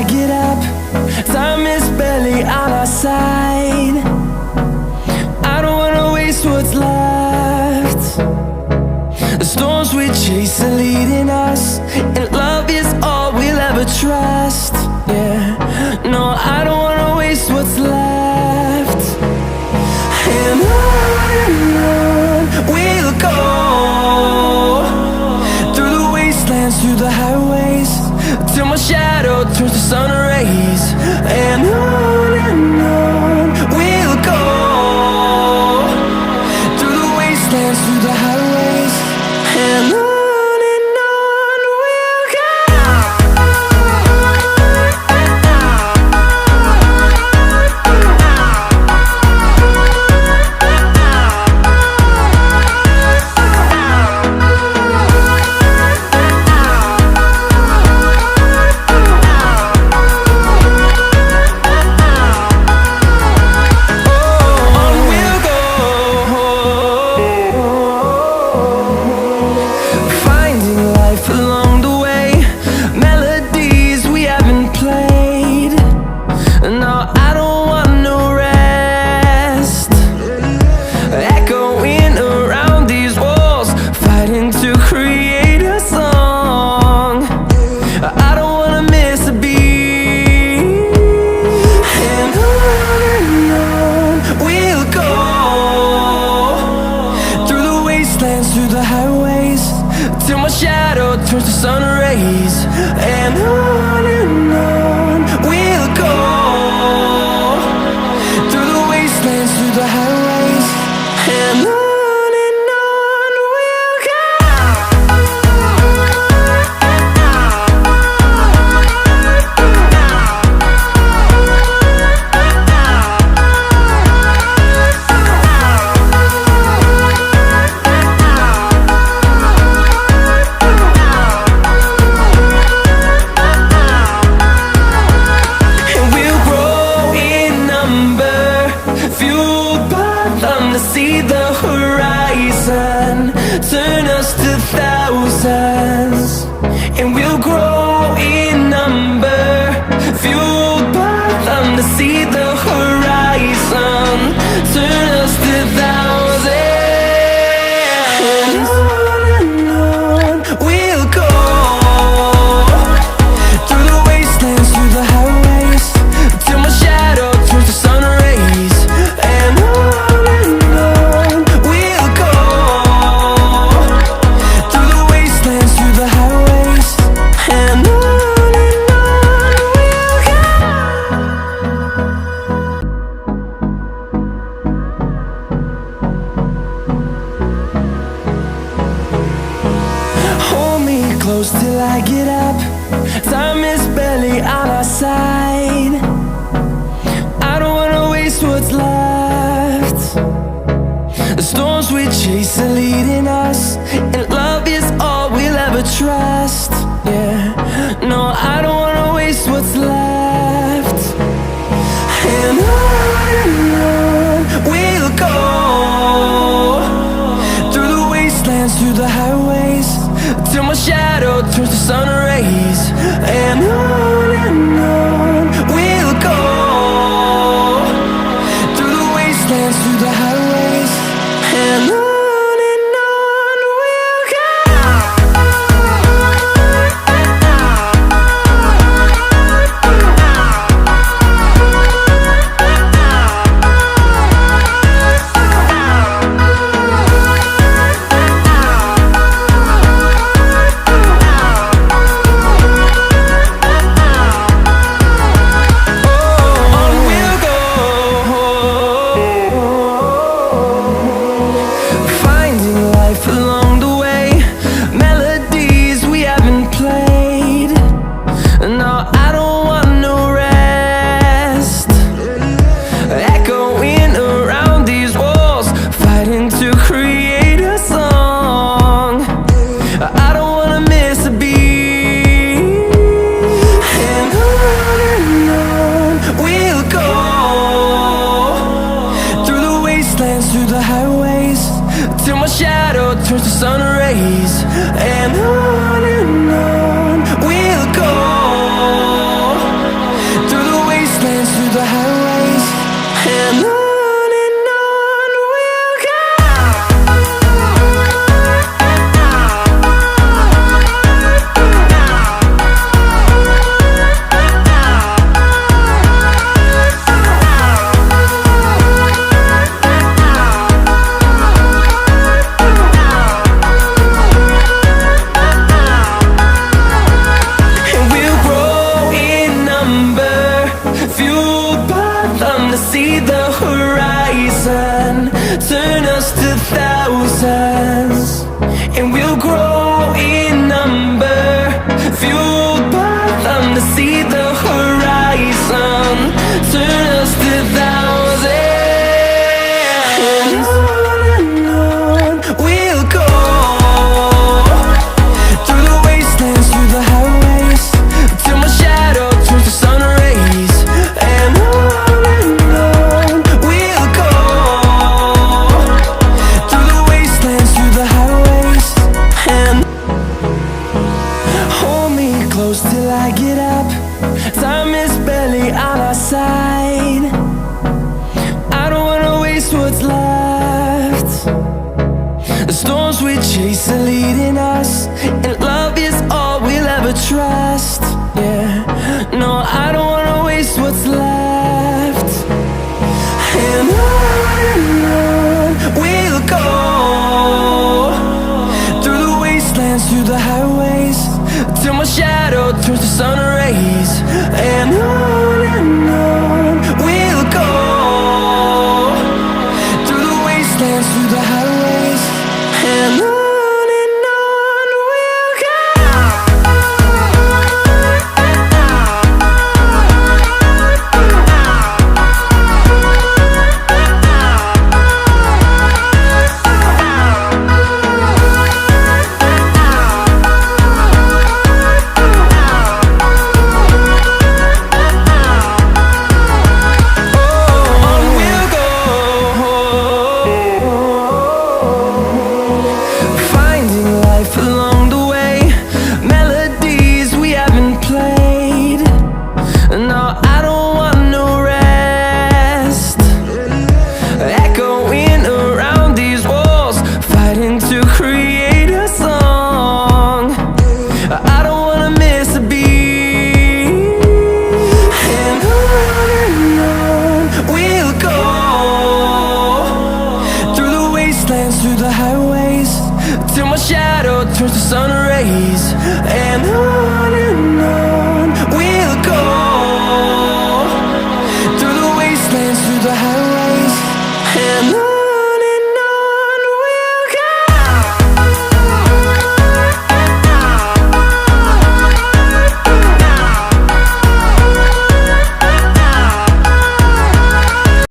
I get up. Time is barely on our side. I don't wanna waste what's left. The storms we chase are leading us, and love is all we'll ever trust. Yeah, no, I don't wanna waste what's left. And on we'll go, through the wastelands, through the highways, till my shadow turns to sun rays. And on we'll go, through the wastelands, through the highways, and on. Through the highways, till my shadow turns to sun rays. And on we'll go, through the wastelands, through the highways, and on. See the horizon turn us to thousands, and we'll grow in number, fueled by them. To see the horizon turn us to thousands, and on we'll go, through the wastelands, through the highways, till my shadow turns to sun rays. And on close till I get up. Time is barely on our side. I don't wanna waste what's left. The storms we chase are leading us, and love is all we'll ever trust. Yeah, no, I don't wanna waste what's left. And on we'll go, through the wastelands, through the highways, till my shadow turns to sun rays. And on we'll go, through the wastelands, through the highways, and on. wastelands, through the highways, till my shadow turns to sun rays. And on we'll go, through the wastelands, through the highways, and on we'll go. Through the highways, till my shadow turns to sun rays. And